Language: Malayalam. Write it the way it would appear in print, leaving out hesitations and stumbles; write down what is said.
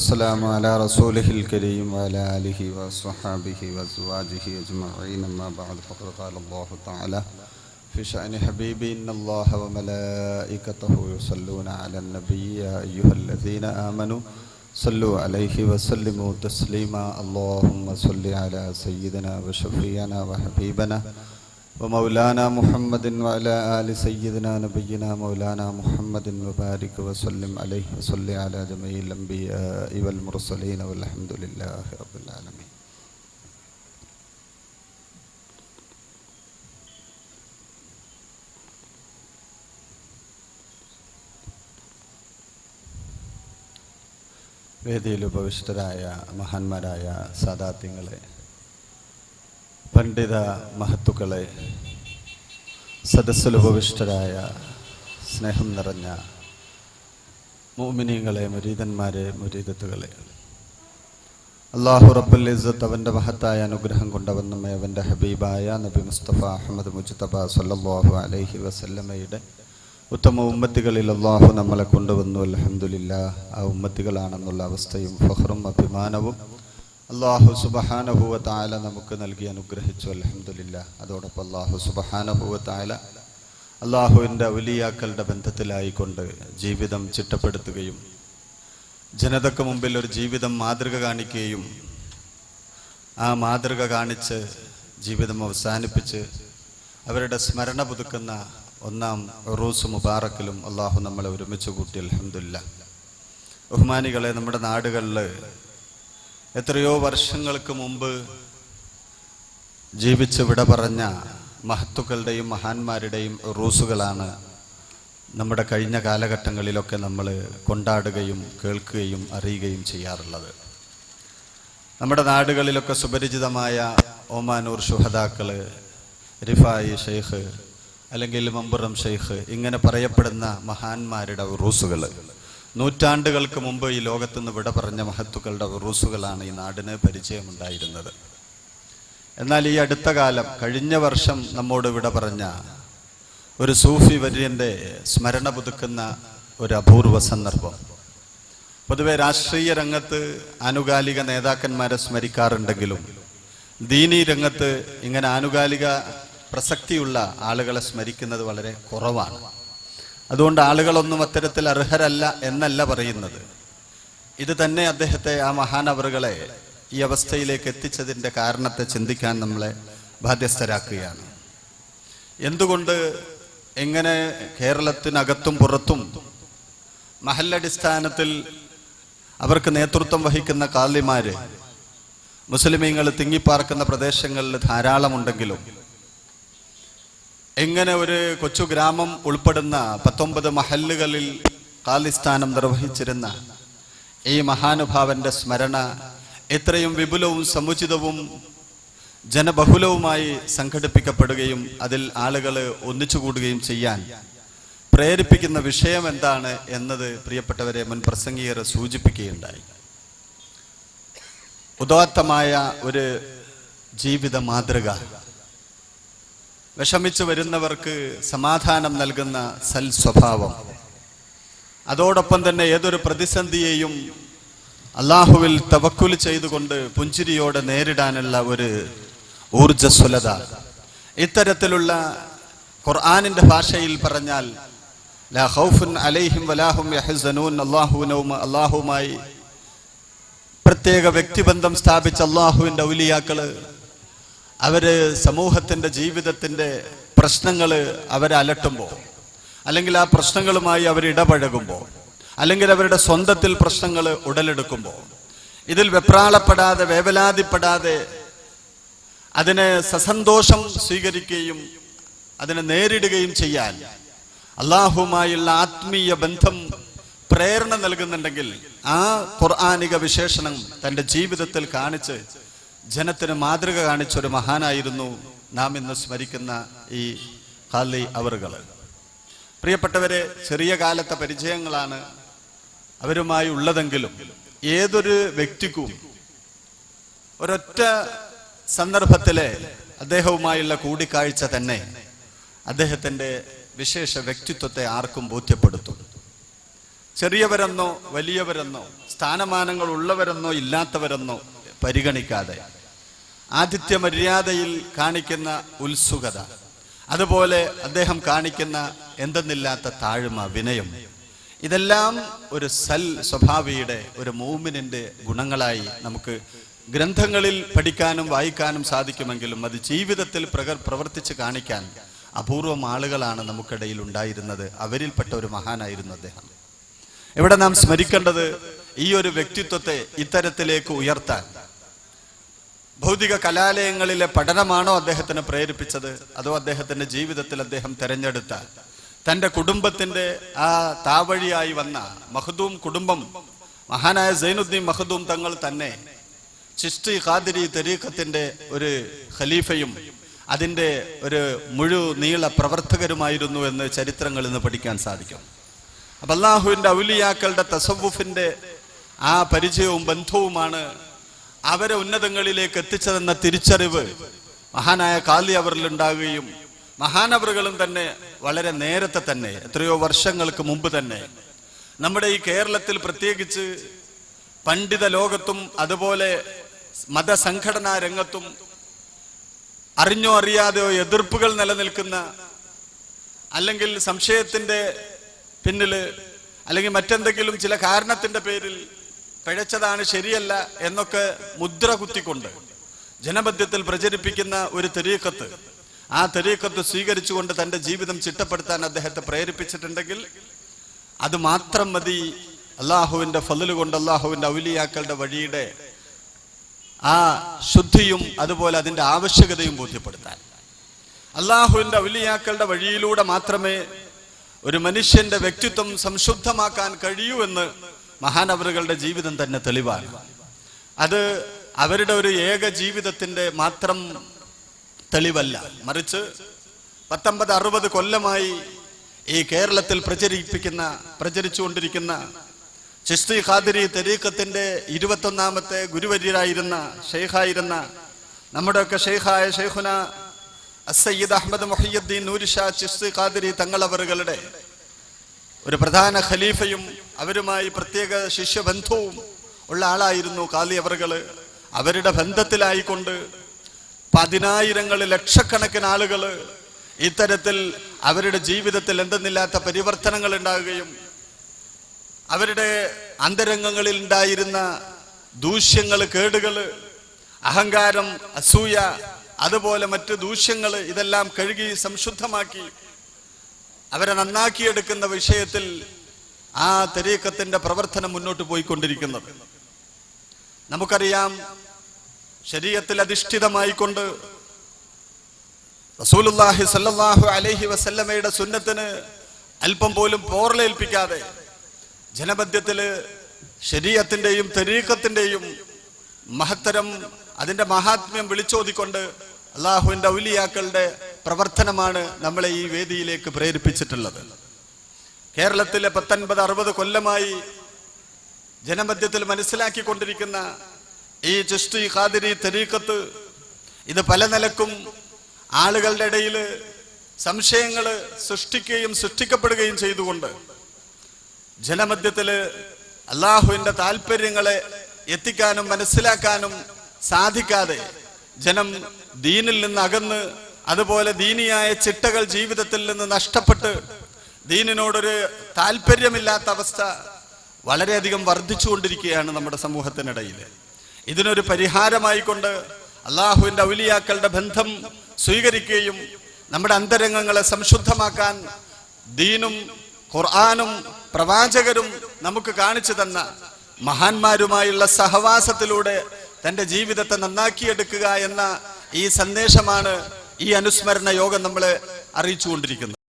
والسلام على رسوله الكريم وعلى آله وصحبه وأزواجه أجمعين أما بعد فقد قال الله تعالى في شأن حبيبي إن الله وملائكته يصلون على النبي يا أيها الذين آمنوا صلوا عليه وسلموا تسليما اللهم صل على سيدنا وشفيعنا وحبيبنا ومولانا محمد وعلى آل سيدنا نبينا مولانا محمد وبارك وسلم عليه وصل على جميع الأنبياء والمرسلين والحمد لله رب العالمين. വേദിയിൽ ഉപവിഷ്ടരായ മഹാന്മാരായ സാദാത്യങ്ങളെ, പണ്ഡിത മഹത്തുക്കളെ, സദസ്സിൽ ഉപവിഷ്ടരായ സ്നേഹം നിറഞ്ഞ മുഅ്മിനീങ്ങളെ, മുരീദന്മാരെ, മുരീദത്തുകളെ, അല്ലാഹു റബ്ബുൽ ഇസ്സത്ത് അവൻ്റെ മഹത്തായ അനുഗ്രഹം കൊണ്ടവൻ നമ്മെ അവൻ്റെ ഹബീബായ നബി മുസ്തഫ അഹമ്മദ് മുജ്തബ സല്ലല്ലാഹു അലൈഹി വസല്ലമയുടെ ഉത്തമ ഉമ്മത്തികളിൽ അല്ലാഹു നമ്മളെ കൊണ്ടുവന്നു. അൽഹംദുലില്ലാഹ്. ആ ഉമ്മത്തികളാണെന്നുള്ള അവസ്ഥയും ഫഖറും അഭിമാനവും അല്ലാഹു സുബ്ഹാനഹു വ തആല നമുക്ക് നൽകി അനുഗ്രഹിച്ചു. അൽഹംദുലില്ലാഹ്. അതോടൊപ്പം അല്ലാഹു സുബ്ഹാനഹു വ തആല അല്ലാഹുവിൻ്റെ ഔലിയാക്കളുടെ ബന്ധത്തിലായിക്കൊണ്ട് ജീവിതം ചിട്ടപ്പെടുത്തുകയും ജനതയ്ക്ക് മുമ്പിൽ ഒരു ജീവിതം മാതൃക കാണിക്കുകയും ആ മാതൃക കാണിച്ച് ജീവിതം അവസാനിപ്പിച്ച് അവരുടെ സ്മരണ പുതുക്കുന്ന ഒന്നാം ഉറൂസ് മുബാറക്കിലും അല്ലാഹു നമ്മളെ ഒരുമിച്ച് കൂട്ടി. അൽഹംദുലില്ലാഹ്. ബഹുമാനികളെ, നമ്മുടെ നാടുകളിൽ എത്രയോ വർഷങ്ങൾക്ക് മുമ്പ് ജീവിച്ച് വിട പറഞ്ഞ മഹത്തുക്കളുടെയും മഹാന്മാരുടെയും ഉറൂസുകളാണ് നമ്മുടെ കഴിഞ്ഞ കാലഘട്ടങ്ങളിലൊക്കെ നമ്മൾ കൊണ്ടാടുകയും കേൾക്കുകയും അറിയുകയും ചെയ്യാറുള്ളത്. നമ്മുടെ നാടുകളിലൊക്കെ സുപരിചിതമായ ഓമാനൂർ ശുഹദാക്കൾ, റിഫായി ഷെയ്ഖ് അല്ലെങ്കിൽ മമ്പുറം ഷെയ്ഖ്, ഇങ്ങനെ പറയപ്പെടുന്ന മഹാന്മാരുടെ ഉറൂസുകൾ നൂറ്റാണ്ടുകൾക്ക് മുമ്പ് ഈ ലോകത്തുനിന്ന് വിട പറഞ്ഞ മഹത്തുക്കളുടെ ഉറൂസുകളാണ് ഈ നാടിന് പരിചയമുണ്ടായിരുന്നത്. എന്നാൽ ഈ അടുത്ത കാലം, കഴിഞ്ഞ വർഷം നമ്മോട് വിട പറഞ്ഞ ഒരു സൂഫി വര്യൻ്റെ സ്മരണ പുതുക്കുന്ന ഒരു അപൂർവ സന്ദർഭം. പൊതുവെ രാഷ്ട്രീയ രംഗത്ത് ആനുകാലിക നേതാക്കന്മാരെ സ്മരിക്കാറുണ്ടെങ്കിലും ദീനീ രംഗത്ത് ഇങ്ങനെ ആനുകാലിക പ്രസക്തിയുള്ള ആളുകളെ സ്മരിക്കുന്നത് വളരെ കുറവാണ്. അതുകൊണ്ട് ആളുകളൊന്നും അത്തരത്തിൽ അർഹരല്ല എന്നല്ല പറയുന്നത്. ഇത് തന്നെ അദ്ദേഹത്തെ, ആ മഹാനവറുകളെ ഈ അവസ്ഥയിലേക്ക് എത്തിച്ചതിൻ്റെ കാരണത്തെ ചിന്തിക്കാൻ നമ്മളെ ബാധ്യസ്ഥരാക്കുകയാണ്. എന്തുകൊണ്ട് എങ്ങനെ കേരളത്തിനകത്തും പുറത്തും മഹല്ലടിസ്ഥാനത്തിൽ അവർക്ക് നേതൃത്വം വഹിക്കുന്ന കാളിമാര് മുസ്ലിമീങ്ങൾ തിങ്ങിപ്പാർക്കുന്ന പ്രദേശങ്ങളിൽ ധാരാളമുണ്ടെങ്കിലും എങ്ങനെ ഒരു കൊച്ചു ഗ്രാമം ഉൾപ്പെടുന്ന 19 മഹല്ലുകളിൽ കാലിസ്ഥാനം നിർവഹിച്ചിരുന്ന ഈ മഹാനുഭാവന്റെ സ്മരണ എത്രയും വിപുലവും സമുചിതവും ജനബഹുലവുമായി സംഘടിപ്പിക്കപ്പെടുകയും അതിൽ ആളുകൾ ഒന്നിച്ചുകൂടുകയും ചെയ്യാൻ പ്രേരിപ്പിക്കുന്ന വിഷയം എന്താണ് എന്നത് പ്രിയപ്പെട്ടവരെ മുൻ പ്രസംഗികർ സൂചിപ്പിക്കുകയുണ്ടായി. ഉദാത്തമായ ഒരു ജീവിത മാതൃക, വിഷമിച്ചു വരുന്നവർക്ക് സമാധാനം നൽകുന്ന സൽ സ്വഭാവം, അതോടൊപ്പം തന്നെ ഏതൊരു പ്രതിസന്ധിയെയും അള്ളാഹുവിൽ തവക്കുൽ ചെയ്തുകൊണ്ട് പുഞ്ചിരിയോടെ നേരിടാനുള്ള ഒരു ഊർജ്ജസ്വലത, ഇത്തരത്തിലുള്ള ഖുർആനിന്റെ ഭാഷയിൽ പറഞ്ഞാൽ ലാ ഖൗഫുൻ അലൈഹിം വലാ ഹും യഹ്സനൂൻ, അള്ളാഹുവുമായി പ്രത്യേക വ്യക്തിബന്ധം സ്ഥാപിച്ച അള്ളാഹുവിൻ്റെ ഔലിയാക്കള് അവര് സമൂഹത്തിന്റെ ജീവിതത്തിന്റെ പ്രശ്നങ്ങൾ അവരെ അലട്ടുമ്പോൾ, അല്ലെങ്കിൽ ആ പ്രശ്നങ്ങളുമായി അവർ ഇടപഴകുമ്പോൾ, അല്ലെങ്കിൽ അവരുടെ സ്വന്തത്തിൽ പ്രശ്നങ്ങൾ ഉടലെടുക്കുമ്പോൾ ഇതിൽ വെപ്രാളപ്പെടാതെ വേവലാതിപ്പെടാതെ അതിനെ സസന്തോഷം സ്വീകരിക്കുകയും അതിനെ നേരിടുകയും ചെയ്യാൻ അള്ളാഹുവുമായുള്ള ആത്മീയ ബന്ധം പ്രേരണ നൽകുന്നുണ്ടെങ്കിൽ ആ ഖുർആനിക വിശേഷണം തൻ്റെ ജീവിതത്തിൽ കാണിച്ച് ജനത്തിന് മാതൃക കാണിച്ചൊരു മഹാനായിരുന്നു നാം ഇന്ന് സ്മരിക്കുന്ന ഈ ഖാലി അവറുകൾ. പ്രിയപ്പെട്ടവരെ, ചെറിയ കാലത്തെ പരിചയങ്ങളാണ് അവരുമായി ഉള്ളതെങ്കിലും ഏതൊരു വ്യക്തിക്കും ഒരൊറ്റ സന്ദർഭത്തിലെ അദ്ദേഹവുമായുള്ള കൂടിക്കാഴ്ച തന്നെ അദ്ദേഹത്തിൻ്റെ വിശേഷ വ്യക്തിത്വത്തെ ആർക്കും ബോധ്യപ്പെടുത്തും. ചെറിയവരെന്നോ വലിയവരെന്നോ സ്ഥാനമാനങ്ങൾ ഉള്ളവരെന്നോ ഇല്ലാത്തവരെന്നോ പരിഗണിക്കാതെ ആതിഥ്യ മര്യാദയിൽ കാണിക്കുന്ന ഉത്സുകത, അതുപോലെ അദ്ദേഹം കാണിക്കുന്ന എന്തെന്നില്ലാത്ത താഴ്മ, വിനയം, ഇതെല്ലാം ഒരു സ്വഭാവിയുടെ, ഒരു മൂമിനിന്റെ ഗുണങ്ങളായി നമുക്ക് ഗ്രന്ഥങ്ങളിൽ പഠിക്കാനും വായിക്കാനും സാധിക്കുമെങ്കിലും അത് ജീവിതത്തിൽ പ്രവർത്തിച്ച് കാണിക്കാൻ അപൂർവം ആളുകളാണ് നമുക്കിടയിൽ ഉണ്ടായിരുന്നത്. അവരിൽപ്പെട്ട ഒരു മഹാനായിരുന്നു അദ്ദേഹം. ഇവിടെ നാം സ്മരിക്കേണ്ടത് ഈ ഒരു വ്യക്തിത്വത്തെ ഇത്തരത്തിലേക്ക് ഉയർത്താൻ ഭൗതിക കലാലയങ്ങളിലെ പഠനമാണോ അദ്ദേഹത്തിനെ പ്രേരിപ്പിച്ചത്, അതോ അദ്ദേഹത്തിന്റെ ജീവിതത്തിൽ അദ്ദേഹം തെരഞ്ഞെടുത്ത തന്റെ കുടുംബത്തിന്റെ ആ താവഴിയായി വന്ന മഖ്ദൂം കുടുംബം, മഹാനായ സൈനുദ്ദീൻ മഖ്ദൂം തങ്ങൾ തന്നെ ചിശ്തി ഖാദിരി തരീഖത്തിന്റെ ഒരു ഖലീഫയും അതിന്റെ ഒരു നീള പ്രവർത്തകരുമായിരുന്നു എന്ന് ചരിത്രങ്ങളിൽ നിന്ന് പഠിക്കാൻ സാധിക്കും. അപ്പൊ അല്ലാഹുവിന്റെ ഔലിയാക്കളുടെ തസവ്വുഫിന്റെ ആ പരിചയവും ബന്ധവുമാണ് അവരെ ഉന്നതങ്ങളിലേക്ക് എത്തിച്ചതെന്ന തിരിച്ചറിവ് മഹാനായ ഖാലി അവറിൽ ഉണ്ടാകുകയും മഹാനവറുകളും തന്നെ വളരെ നേരത്തെ തന്നെ, എത്രയോ വർഷങ്ങൾക്ക് മുമ്പ് തന്നെ നമ്മുടെ ഈ കേരളത്തിൽ പ്രത്യേകിച്ച് പണ്ഡിത ലോകത്തും അതുപോലെ മതസംഘടനാ രംഗത്തും അറിഞ്ഞോ അറിയാതെയോ എതിർപ്പുകൾ നിലനിൽക്കുന്ന, അല്ലെങ്കിൽ സംശയത്തിന്റെ പിന്നില് അല്ലെങ്കിൽ മറ്റെന്തെങ്കിലും ചില കാരണത്തിന്റെ പേരിൽ പിഴച്ചതാണ്, ശരിയല്ല എന്നൊക്കെ മുദ്ര കുത്തിക്കൊണ്ട് ജനമധ്യത്തിൽ പ്രചരിപ്പിക്കുന്ന ഒരു തരീഖത്ത്, ആ തരീഖത്ത് സ്വീകരിച്ചുകൊണ്ട് തന്റെ ജീവിതം ചിട്ടപ്പെടുത്താൻ അദ്ദേഹത്തെ പ്രേരിപ്പിച്ചിട്ടുണ്ടെങ്കിൽ അത് മാത്രം മതി അള്ളാഹുവിന്റെ ഫള് കൊണ്ട് അള്ളാഹുവിന്റെ ഔലിയാക്കളുടെ വഴിയുടെ ആ ശുദ്ധിയും അതുപോലെ അതിന്റെ ആവശ്യകതയും ബോധ്യപ്പെടുത്താൻ. അള്ളാഹുവിന്റെ ഔലിയാക്കളുടെ വഴിയിലൂടെ മാത്രമേ ഒരു മനുഷ്യന്റെ വ്യക്തിത്വം സംശുദ്ധമാക്കാൻ കഴിയൂ എന്ന് മഹാനവറുകളുടെ ജീവിതം തന്നെ തെളിവാണ്. അത് അവരുടെ ഒരു ഏക ജീവിതത്തിന്റെ മാത്രം തെളിവല്ല, മറിച്ച് 19-60 കൊല്ലമായി ഈ കേരളത്തിൽ പ്രചരിച്ചുകൊണ്ടിരിക്കുന്ന ചിശ്തി ഖാദിരി തരീഖത്തിന്റെ 21ാമത്തെ ഗുരുവര്യരായിരുന്ന ഷെയ്ഖായിരുന്ന നമ്മുടെയൊക്കെ ഷെയ്ഖായ ഷെയ്ഖുന അസ്സയ്യിദ് അഹ്മദ് മുഹിയുദ്ദീൻ നൂരി ഷാ ചിശ്തി ഖാദിരി തങ്ങളവറുകളുടെ ഒരു പ്രധാന ഖലീഫയും അവരുമായി പ്രത്യേക ശിഷ്യബന്ധവും ഉള്ള ആളായിരുന്നു ഖാലി അവറുകള്. അവരുടെ ബന്ധത്തിലായിക്കൊണ്ട് പതിനായിരങ്ങൾ, ലക്ഷക്കണക്കിന് ആളുകൾ ഇത്തരത്തിൽ അവരുടെ ജീവിതത്തിൽ എന്തെന്നില്ലാത്ത പരിവർത്തനങ്ങൾ ഉണ്ടാകുകയും അവരുടെ അന്തരംഗങ്ങളിൽ ഉണ്ടായിരുന്ന ദൂഷ്യങ്ങൾ, കേടുകൾ, അഹങ്കാരം, അസൂയ, അതുപോലെ മറ്റ് ദൂഷ്യങ്ങൾ ഇതെല്ലാം കഴുകി സംശുദ്ധമാക്കി അവരെ നന്നാക്കിയെടുക്കുന്ന വിഷയത്തിൽ ആ തരീഖത്തിന്റെ പ്രവർത്തനം മുന്നോട്ട് പോയിക്കൊണ്ടിരിക്കുന്നത് നമുക്കറിയാം. ശരീഅത്തിൽ അധിഷ്ഠിതമായിക്കൊണ്ട് റസൂലുള്ളാഹി സ്വല്ലല്ലാഹു അലൈഹി വസല്ലമയുടെ സുന്നത്തിന് അല്പം പോലും പോറലേൽപ്പിക്കാതെ ജനമധ്യത്തില് ശരീഅത്തിന്റെയും തരീഖത്തിന്റെയും മഹത്തരം, അതിന്റെ മഹാത്മ്യം വിളിച്ചോതിക്കൊണ്ട് അള്ളാഹുവിന്റെ ഔലിയാക്കളുടെ പ്രവർത്തനമാണ് നമ്മളെ ഈ വേദിയിലേക്ക് പ്രേരിപ്പിച്ചിട്ടുള്ളത്. കേരളത്തിലെ 19-60 കൊല്ലമായി ജനമധ്യത്തിൽ മനസ്സിലാക്കിക്കൊണ്ടിരിക്കുന്ന ഈ ചിശ്തി ഖാദിരി തരീഖത്ത്, ഇത് പല നിലക്കും ആളുകളുടെ ഇടയിൽ സംശയങ്ങൾ സൃഷ്ടിക്കുകയും സൃഷ്ടിക്കപ്പെടുകയും ചെയ്തുകൊണ്ട് ജനമധ്യത്തില് അള്ളാഹുവിന്റെ താല്പര്യങ്ങളെ എത്തിക്കാനും മനസ്സിലാക്കാനും സാധിക്കാതെ ജനം ദീനിൽ നിന്ന് അകന്ന്, അതുപോലെ ദീനിയായ ചിട്ടകൾ ജീവിതത്തിൽ നിന്ന് നഷ്ടപ്പെട്ട് ദീനിനോടൊരു താല്പര്യമില്ലാത്ത അവസ്ഥ വളരെയധികം വർദ്ധിച്ചുകൊണ്ടിരിക്കുകയാണ് നമ്മുടെ സമൂഹത്തിനിടയിൽ. ഇതിനൊരു പരിഹാരമായിക്കൊണ്ട് അള്ളാഹുവിന്റെ ഔലിയാക്കളുടെ ബന്ധം സ്വീകരിക്കുകയും നമ്മുടെ അന്തരംഗങ്ങളെ സംശുദ്ധമാക്കാൻ ദീനും ഖുർആനും പ്രവാചകരും നമുക്ക് കാണിച്ചു തന്ന മഹാന്മാരുമായുള്ള സഹവാസത്തിലൂടെ തന്റെ ജീവിതത്തെ നന്നാക്കിയെടുക്കുക എന്ന ഈ സന്ദേശമാണ് ഈ അനുസ്മരണ യോഗം നമ്മളെ അറിയിച്ചുകൊണ്ടിരിക്കുന്നത്.